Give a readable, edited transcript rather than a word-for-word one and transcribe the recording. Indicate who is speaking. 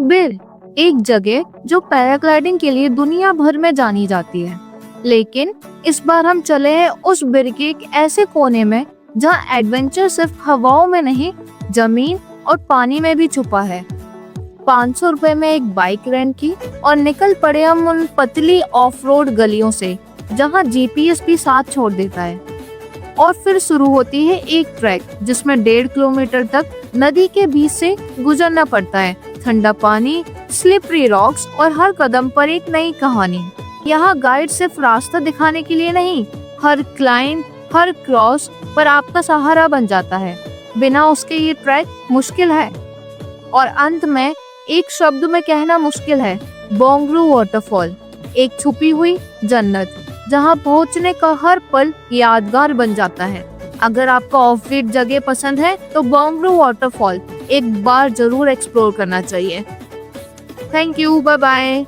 Speaker 1: बिर एक जगह जो पैराग्लाइडिंग के लिए दुनिया भर में जानी जाती है, लेकिन इस बार हम चले हैं उस बिर के एक ऐसे कोने में जहाँ एडवेंचर सिर्फ हवाओं में नहीं, जमीन और पानी में भी छुपा है। 500 रुपए में एक बाइक रेंट की और निकल पड़े हम उन पतली ऑफ रोड गलियों से जहाँ जीपीएस भी साथ छोड़ देता है। और फिर शुरू होती है एक ट्रैक जिसमें 1.5 किलोमीटर तक नदी के बीच से गुजरना पड़ता है। ठंडा पानी, स्लिपरी रॉक्स और हर कदम पर एक नई कहानी। यहाँ गाइड सिर्फ रास्ता दिखाने के लिए नहीं, हर क्लाइंब, हर क्रॉस पर आपका सहारा बन जाता है। बिना उसके ये ट्रैक मुश्किल है। और अंत में एक शब्द में कहना मुश्किल है, बोंगरू वाटरफॉल, एक छुपी हुई जन्नत जहाँ पहुँचने का हर पल यादगार बन जाता है। अगर आपको ऑफबीट जगह पसंद है तो बांगरू वाटरफॉल एक बार जरूर एक्सप्लोर करना चाहिए। Thank you, bye bye.